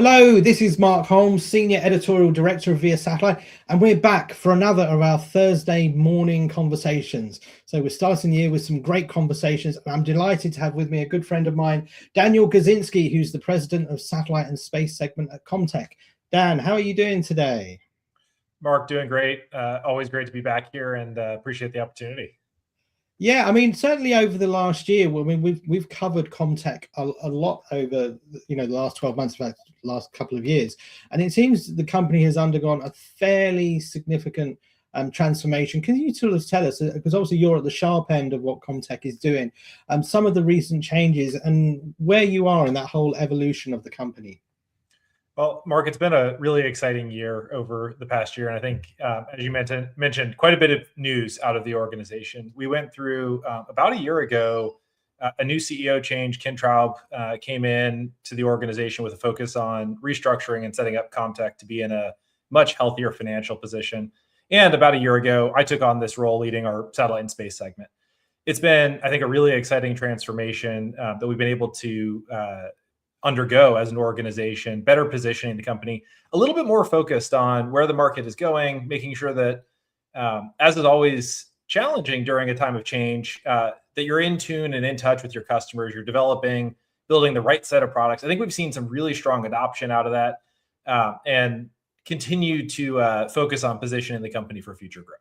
Hello, this is Mark Holmes, Senior Editorial Director of Via Satellite, and we're back for another of our Thursday morning conversations. So we're starting the year with some great conversations, and I'm delighted to have with me a good friend of mine, Daniel Gizinski, who's the President of Satellite and Space Segment at Comtech. Dan, how are you doing today? Mark, doing great. Always great to be back here, and appreciate the opportunity. Yeah, I mean, certainly over the last year, I mean, we've covered Comtech a lot over the last 12 months, in fact, last couple of years, and it seems the company has undergone a fairly significant transformation. Can you sort of tell us, because obviously you're at the sharp end of what Comtech is doing, some of the recent changes and where you are in that whole evolution of the company? Well, Mark, it's been a really exciting year over the past year. And I think, as you mentioned, quite a bit of news out of the organization. We went through about a year ago, a new CEO change. Ken Traub came in to the organization with a focus on restructuring and setting up Comtech to be in a much healthier financial position. And about a year ago, I took on this role leading our satellite and space segment. It's been, I think, a really exciting transformation that we've been able to undergo as an organization, better positioning the company, a little bit more focused on where the market is going, making sure that, as is always challenging during a time of change, that you're in tune and in touch with your customers, you're building the right set of products. I think we've seen some really strong adoption out of that, and continue to focus on positioning the company for future growth.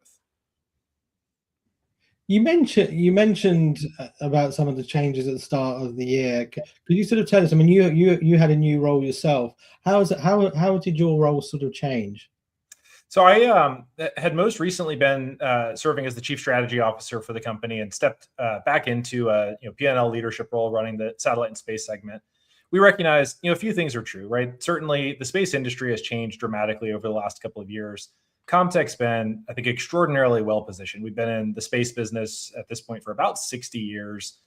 You mentioned about some of the changes at the start of the year. Could you sort of tell us? I mean, you had a new role yourself. How did your role sort of change? So I had most recently been serving as the chief strategy officer for the company, and stepped back into a P&L leadership role running the satellite and space segment. We recognize a few things are true, right? Certainly, the space industry has changed dramatically over the last couple of years. Comtech's been, I think, extraordinarily well positioned. We've been in the space business at this point for about 60 years,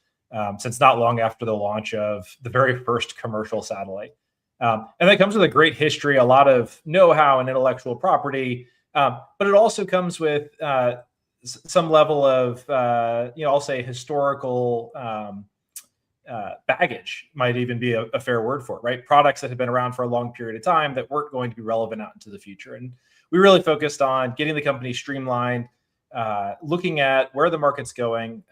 since not long after the launch of the very first commercial satellite. And that comes with a great history, a lot of know-how and intellectual property, but it also comes with some level of, I'll say historical baggage, might even be a fair word for it, right? Products that have been around for a long period of time that weren't going to be relevant out into the future. And we really focused on getting the company streamlined, looking at where the market's going,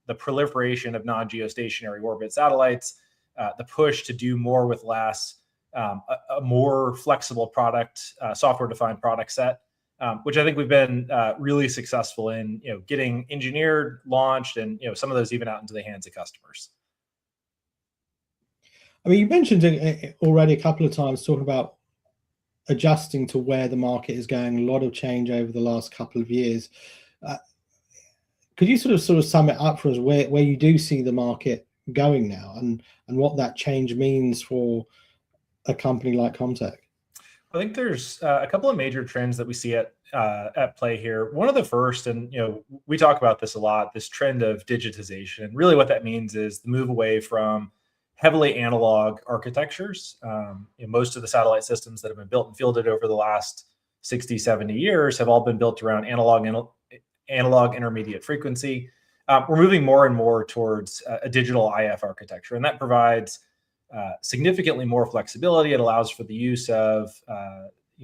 the proliferation of non-geostationary orbit satellites, the push to do more with less, a more flexible product, software-defined product set, which I think we've been really successful in, getting engineered, launched, and some of those even out into the hands of customers. I mean, you mentioned it already a couple of times, talking about adjusting to where the market is going. A lot of change over the last couple of years. Could you sort of sum it up for us, where you do see the market going now, and what that change means for a company like Comtech? I think there's a couple of major trends that we see at play here. One of the first, and we talk about this a lot, this trend of digitization. And really what that means is the move away from heavily analog architectures. Most of the satellite systems that have been built and fielded over the last 60, 70 years have all been built around analog intermediate frequency. We're moving more and more towards a digital IF architecture, and that provides significantly more flexibility. It allows for the use of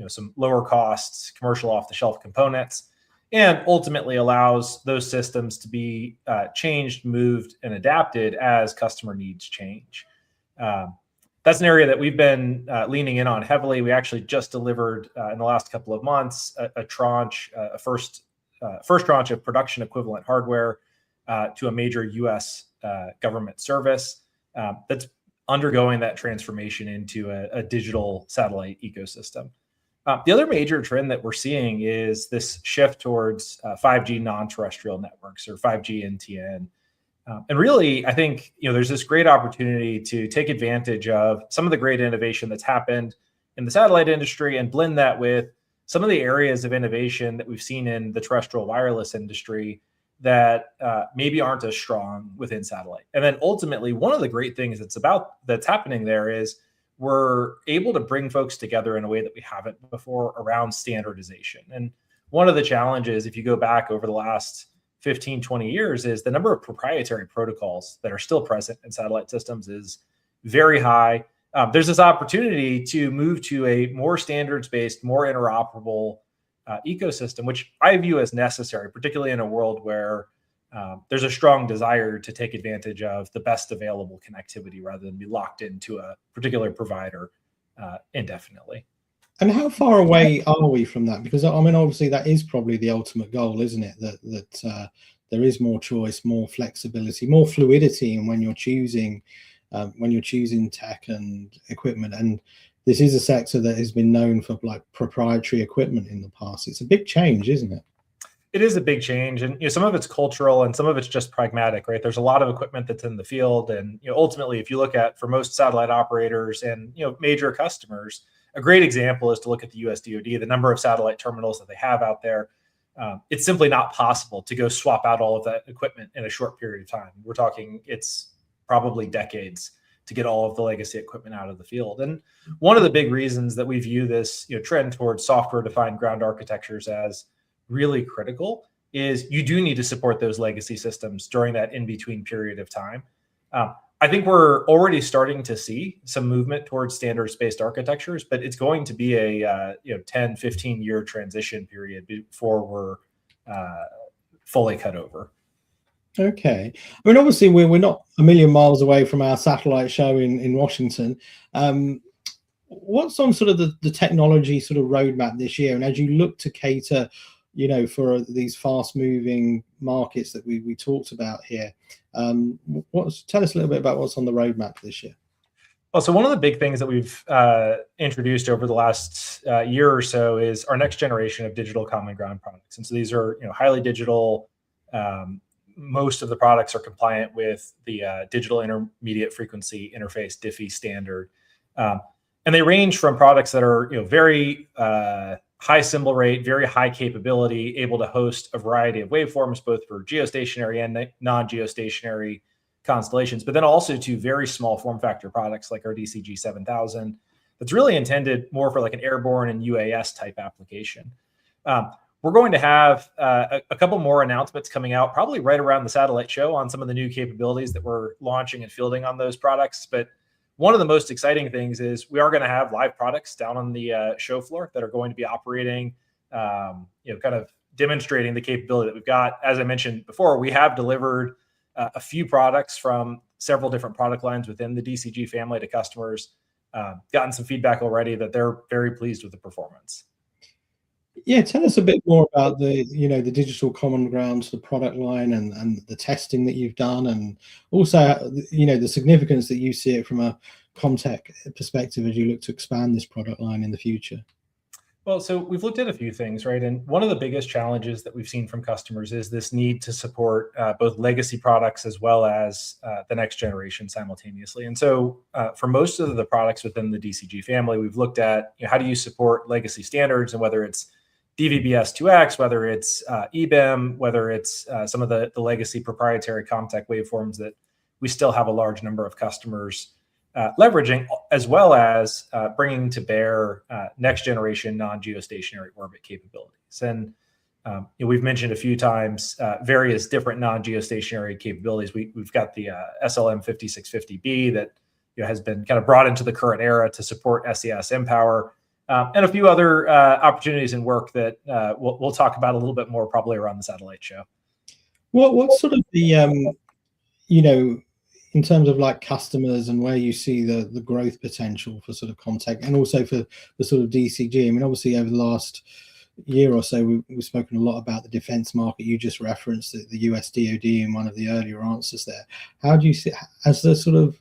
some lower costs, commercial off-the-shelf components, and ultimately allows those systems to be changed, moved, and adapted as customer needs change. That's an area that we've been leaning in on heavily. We actually just delivered in the last couple of months a first tranche of production equivalent hardware to a major U.S. government service that's undergoing that transformation into a digital satellite ecosystem. The other major trend that we're seeing is this shift towards 5G non-terrestrial networks, or 5G NTN. And really, I think there's this great opportunity to take advantage of some of the great innovation that's happened in the satellite industry and blend that with some of the areas of innovation that we've seen in the terrestrial wireless industry that maybe aren't as strong within satellite. And then ultimately, one of the great things that's happening there is we're able to bring folks together in a way that we haven't before around standardization. And one of the challenges, if you go back over the last 15, 20 years, is the number of proprietary protocols that are still present in satellite systems is very high. there's this opportunity to move to a more standards-based, more interoperable ecosystem, which I view as necessary, particularly in a world where there's a strong desire to take advantage of the best available connectivity rather than be locked into a particular provider indefinitely. And how far away are we from that? Because I mean, obviously, that is probably the ultimate goal, isn't it? That there is more choice, more flexibility, more fluidity, and when you're choosing tech and equipment. And this is a sector that has been known for like proprietary equipment in the past. It's a big change, isn't it? It is a big change, and some of it's cultural and some of it's just pragmatic, right? There's a lot of equipment that's in the field, and ultimately, if you look at for most satellite operators and major customers, a great example is to look at the US DoD, the number of satellite terminals that they have out there. It's simply not possible to go swap out all of that equipment in a short period of time. We're talking it's probably decades to get all of the legacy equipment out of the field. And one of the big reasons that we view this trend towards software-defined ground architectures as really critical is you do need to support those legacy systems during that in-between period of time. I think we're already starting to see some movement towards standards-based architectures, but it's going to be a 10, 15-year transition period before we're fully cut over. Okay. I mean, obviously, we're not a million miles away from our satellite show in Washington. What's on sort of the technology sort of roadmap this year? And as you look to cater, for these fast-moving markets that we talked about here, tell us a little bit about what's on the roadmap this year. Well, so one of the big things that we've introduced over the last year or so is our next generation of digital common ground products. And so these are highly digital. Most of the products are compliant with the digital intermediate frequency interface (DIFI) standard, and they range from products that are very high symbol rate, very high capability, able to host a variety of waveforms, both for geostationary and non-geostationary constellations, but then also to very small form factor products like our DCG 7000. That's really intended more for like an airborne and UAS type application. We're going to have a couple more announcements coming out probably right around the satellite show on some of the new capabilities that we're launching and fielding on those products. But one of the most exciting things is we are going to have live products down on the show floor that are going to be operating, kind of demonstrating the capability that we've got. As I mentioned before, we have delivered a few products from several different product lines within the DCG family to customers, gotten some feedback already that they're very pleased with the performance. Yeah, tell us a bit more about the digital common grounds, the product line, and the testing that you've done, and also the significance that you see it from a Comtech perspective as you look to expand this product line in the future. Well, so we've looked at a few things, right? And one of the biggest challenges that we've seen from customers is this need to support both legacy products as well as the next generation simultaneously. And so for most of the products within the DCG family, we've looked at how do you support legacy standards, and whether it's DVB-S2X, whether it's EBEM, whether it's some of the legacy proprietary Comtech waveforms that we still have a large number of customers leveraging, as well as bringing to bear next generation non-geostationary orbit capabilities. And we've mentioned a few times various different non-geostationary capabilities. We've got the SLM 5650B that has been kind of brought into the current era to support SES mPOWER. And a few other opportunities and work that we'll talk about a little bit more probably around the satellite show. What's sort of the, in terms of like customers and where you see the growth potential for sort of Comtech and also for the sort of DCG? I mean, obviously over the last year or so, we've spoken a lot about the defense market. You just referenced the US DoD in one of the earlier answers there. How do you see, as the sort of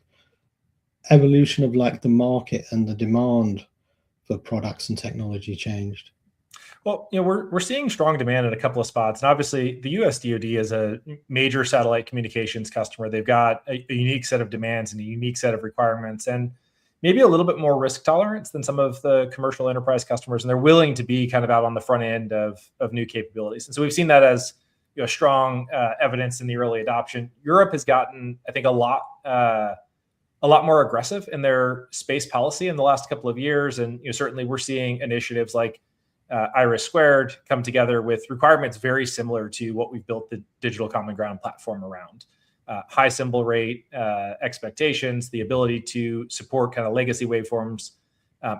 evolution of like the market and the demand for products and technology changed? Well, we're seeing strong demand in a couple of spots, and obviously the US DoD is a major satellite communications customer. They've got a unique set of demands and a unique set of requirements, and maybe a little bit more risk tolerance than some of the commercial enterprise customers, and they're willing to be kind of out on the front end of new capabilities. And so we've seen that as strong evidence in the early adoption. Europe has gotten, I think, a lot more aggressive in their space policy in the last couple of years, and certainly we're seeing initiatives like IRIS² come together with requirements very similar to what we've built the digital common ground platform around. high symbol rate expectations, the ability to support kind of legacy waveforms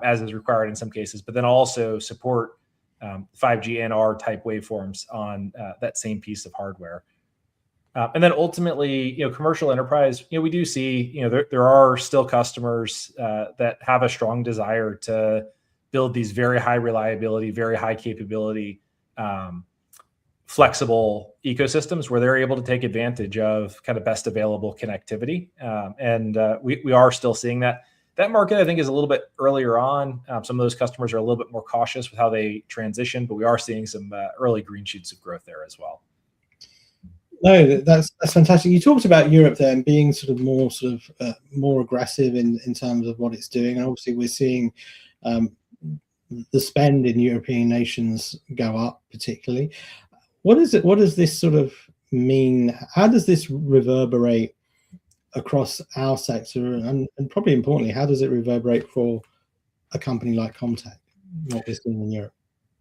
as is required in some cases, but then also support 5G NR type waveforms on that same piece of hardware. And then ultimately, commercial enterprise, we do see, there are still customers that have a strong desire to build these very high reliability, very high capability, flexible ecosystems where they're able to take advantage of kind of best available connectivity. And we are still seeing that. That market, I think, is a little bit earlier on. Some of those customers are a little bit more cautious with how they transition, but we are seeing some early green shoots of growth there as well. No, that's fantastic. You talked about Europe there and being more aggressive in terms of what it's doing, and obviously we're seeing the spend in European nations go up particularly. What does this sort of mean? How does this reverberate across our sector, and probably importantly, how does it reverberate for a company like Comtech, what we're seeing in Europe?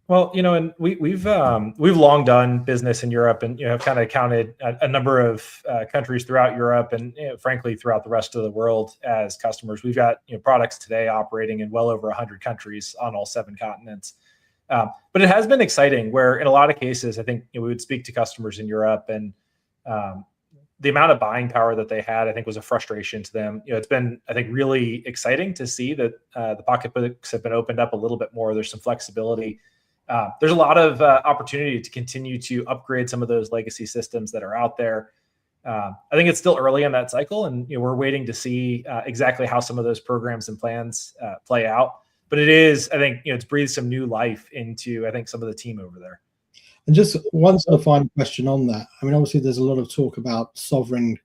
Well, and we've long done business in Europe, and have kind of counted a number of countries throughout Europe, and frankly throughout the rest of the world as customers. We've got products today operating in well over 100 countries on all 7 continents. But it has been exciting, where in a lot of cases, I think we would speak to customers in Europe, and the amount of buying power that they had, I think, was a frustration to them. It's been, I think, really exciting to see that the pocketbooks have been opened up a little bit more. There's some flexibility. There's a lot of opportunity to continue to upgrade some of those legacy systems that are out there. I think it's still early in that cycle, and we're waiting to see exactly how some of those programs and plans play out. But it is, I think, it's breathed some new life into, I think, some of the team over there. And just one sort of final question on that. I mean, obviously, there's a lot of talk about sovereign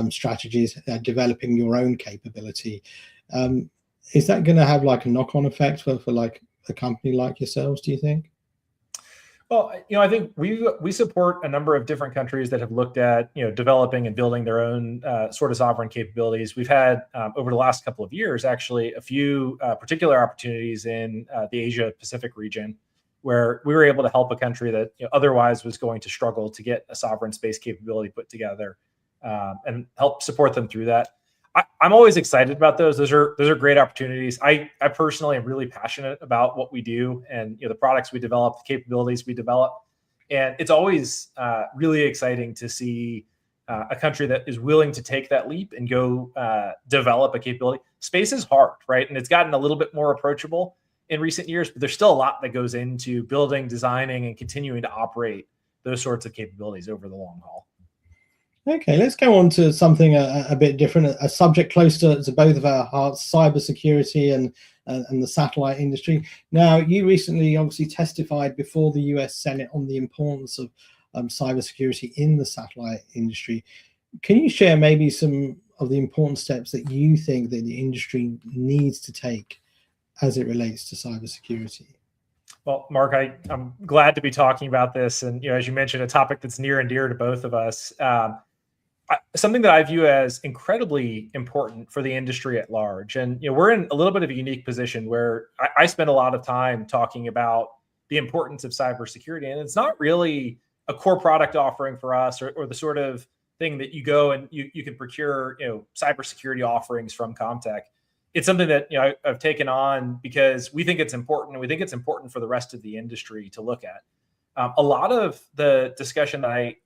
strategies, developing your own capability. Is that going to have like a knock-on effect for like a company like yourselves, do you think? Well, I think we support a number of different countries that have looked at, developing and building their own sort of sovereign capabilities. We've had over the last couple of years, actually, a few particular opportunities in the Asia Pacific region, where we were able to help a country that otherwise was going to struggle to get a sovereign space capability put together, and help support them through that. I'm always excited about those. Those are great opportunities. I personally am really passionate about what we do, and the products we develop, the capabilities we develop, and it's always really exciting to see a country that is willing to take that leap and go develop a capability. Space is hard, right? And it's gotten a little bit more approachable in recent years, but there's still a lot that goes into building, designing, and continuing to operate those sorts of capabilities over the long haul. Okay, let's go on to something a bit different, a subject close to both of our hearts, cybersecurity and the satellite industry. Now, you recently obviously testified before the US Senate on the importance of cybersecurity in the satellite industry. Can you share maybe some of the important steps that you think that the industry needs to take as it relates to cybersecurity? Well, Mark, I'm glad to be talking about this, and as you mentioned, a topic that's near and dear to both of us. Something that I view as incredibly important for the industry at large. And we're in a little bit of a unique position where I spend a lot of time talking about the importance of cybersecurity, and it's not really a core product offering for us, or the sort of thing that you go and you can procure cybersecurity offerings from Comtech. It's something that I've taken on because we think it's important, and we think it's important for the rest of the industry to look at. A lot of the discussion that I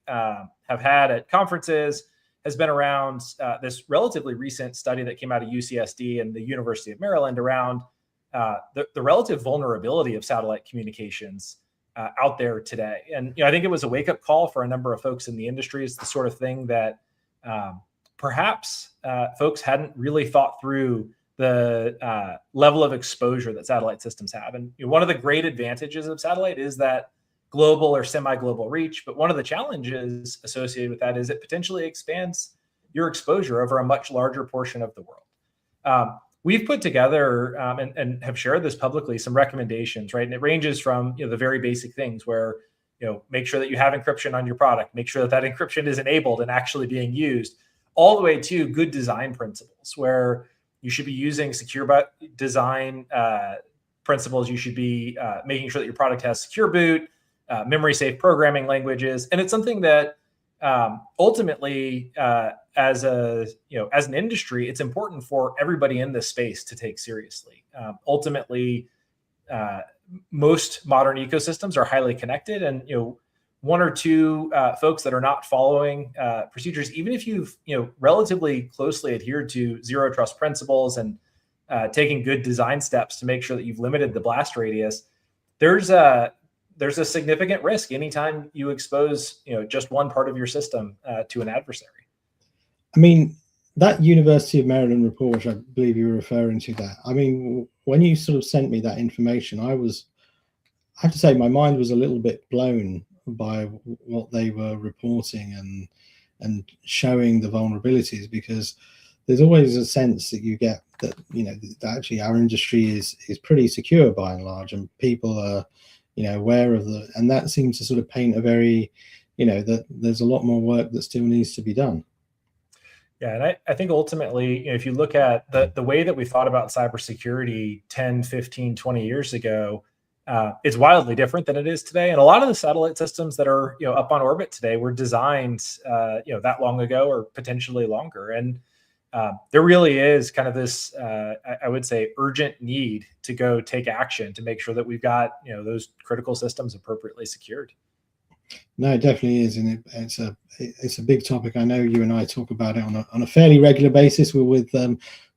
have had at conferences has been around this relatively recent study that came out of UCSD and the University of Maryland around the relative vulnerability of satellite communications out there today. And I think it was a wake-up call for a number of folks in the industry. It's the sort of thing that perhaps folks hadn't really thought through the level of exposure that satellite systems have. And one of the great advantages of satellite is that global or semi-global reach, but one of the challenges associated with that is it potentially expands your exposure over a much larger portion of the world. We've put together and have shared this publicly, some recommendations, right? And it ranges from the very basic things where make sure that you have encryption on your product, make sure that that encryption is enabled and actually being used, all the way to good design principles where you should be using secure design principles. You should be making sure that your product has secure boot, memory safe programming languages. And it's something that ultimately, as an industry, it's important for everybody in this space to take seriously. Ultimately, most modern ecosystems are highly connected, and one or two folks that are not following procedures, even if you've relatively closely adhered to zero trust principles and taking good design steps to make sure that you've limited the blast radius, there's a significant risk anytime you expose just one part of your system to an adversary. I mean, that University of Maryland report, which I believe you were referring to, that, I mean, when you sort of sent me that information, I have to say my mind was a little bit blown by what they were reporting and showing the vulnerabilities, because there's always a sense that you get that that actually our industry is pretty secure by and large, and people are aware of and that seems to sort of paint a very that there's a lot more work that still needs to be done. Yeah, and I think ultimately, if you look at the way that we thought about cybersecurity 10, 15, 20 years ago, it's wildly different than it is today. And a lot of the satellite systems that are up on orbit today were designed that long ago, or potentially longer. And there really is kind of this, I would say, urgent need to go take action to make sure that we've got those critical systems appropriately secured. No, it definitely is, and it's a big topic. I know you and I talk about it on a fairly regular basis. We're with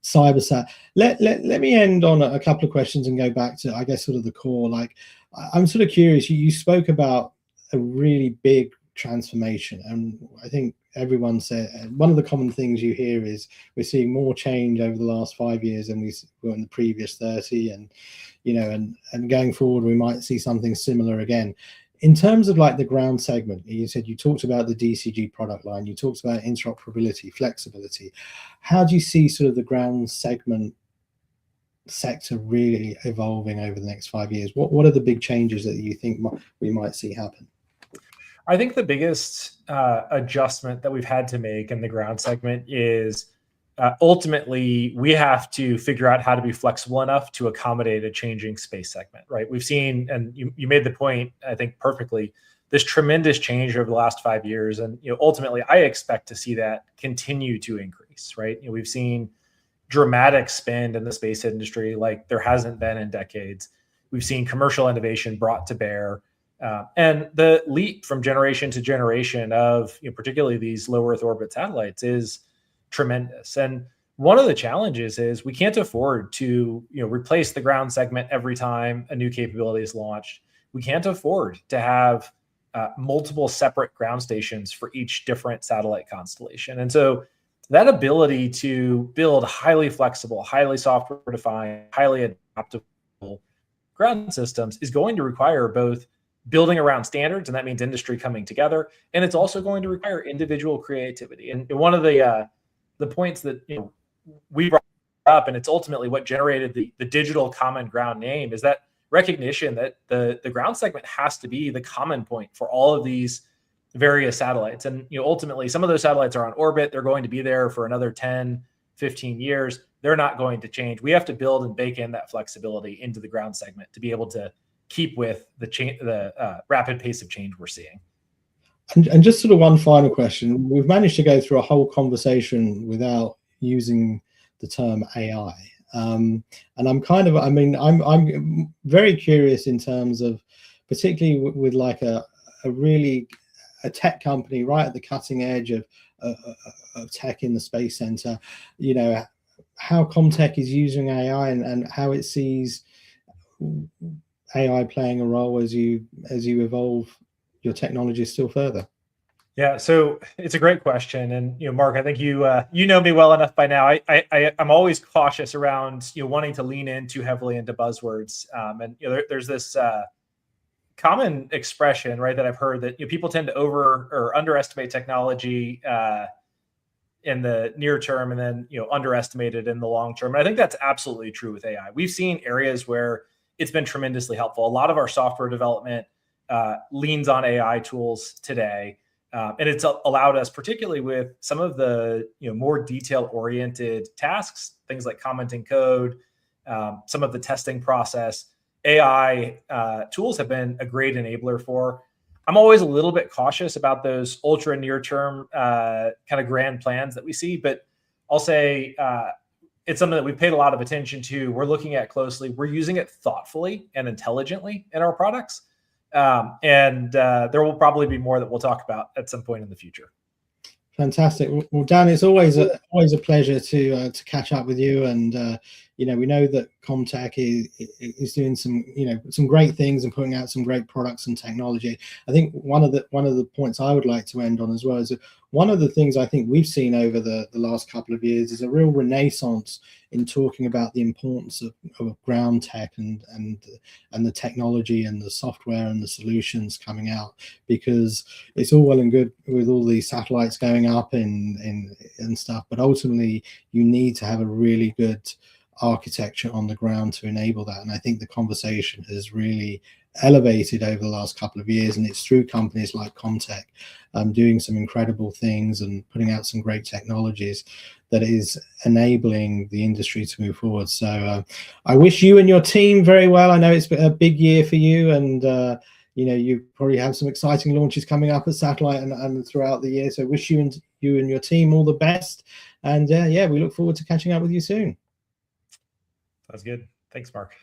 CyberSat. Let me end on a couple of questions and go back to, I guess, sort of the core. Like, I'm sort of curious. You spoke about a really big transformation, and I think everyone said one of the common things you hear is we're seeing more change over the last 5 years than we were in the previous 30, and and going forward we might see something similar again. In terms of like the ground segment, you said you talked about the DCG product line, you talked about interoperability, flexibility. How do you see sort of the ground segment sector really evolving over the next 5 years? What are the big changes that you think we might see happen? I think the biggest adjustment that we've had to make in the ground segment is ultimately we have to figure out how to be flexible enough to accommodate a changing space segment, right? We've seen, and you made the point, I think perfectly, this tremendous change over the last 5 years. And ultimately, I expect to see that continue to increase, right? We've seen dramatic spend in the space industry like there hasn't been in decades. We've seen commercial innovation brought to bear. And the leap from generation to generation of particularly these low Earth orbit satellites is tremendous. And one of the challenges is we can't afford to replace the ground segment every time a new capability is launched. We can't afford to have multiple separate ground stations for each different satellite constellation. And so that ability to build highly flexible, highly software defined, highly adaptable ground systems is going to require both building around standards, and that means industry coming together, and it's also going to require individual creativity. And one of the points that we brought up, and it's ultimately what generated the digital common ground name, is that recognition that the ground segment has to be the common point for all of these various satellites. And ultimately, some of those satellites are on orbit. They're going to be there for another 10, 15 years. They're not going to change. We have to build and bake in that flexibility into the ground segment to be able to keep with the rapid pace of change we're seeing. And just sort of one final question. We've managed to go through a whole conversation without using the term AI. And I'm very curious in terms of, particularly with like a tech company right at the cutting edge of tech in the Space Center, how Comtech is using AI and how it sees AI playing a role as you evolve your technology still further. Yeah, so it's a great question, and Mark, I think you know me well enough by now. I'm always cautious around wanting to lean in too heavily into buzzwords, and there's this common expression, right, that I've heard that people tend to over or underestimate technology in the near term, and then underestimate it in the long term. And I think that's absolutely true with AI. We've seen areas where it's been tremendously helpful. A lot of our software development leans on AI tools today. And it's allowed us, particularly with some of the more detail-oriented tasks, things like commenting code, some of the testing process, AI tools have been a great enabler for. I'm always a little bit cautious about those ultra near-term kind of grand plans that we see, but I'll say it's something that we've paid a lot of attention to. We're looking at closely. We're using it thoughtfully and intelligently in our products. And there will probably be more that we'll talk about at some point in the future. Fantastic. Well, Dan, it's always a pleasure to catch up with you. And you know, we know that Comtech is doing some great things and putting out some great products and technology. I think one of the points I would like to end on as well is that one of the things I think we've seen over the last couple of years is a real renaissance in talking about the importance of ground tech and the technology and the software and the solutions coming out, because it's all well and good with all these satellites going up and stuff, but ultimately you need to have a really good architecture on the ground to enable that. And I think the conversation has really elevated over the last couple of years, and it's through companies like Comtech doing some incredible things and putting out some great technologies that is enabling the industry to move forward. So I wish you and your team very well. I know it's been a big year for you, and you know, you probably have some exciting launches coming up at Satellite and throughout the year. So wish you and your team all the best. And yeah, we look forward to catching up with you soon. That's good. Thanks, Mark.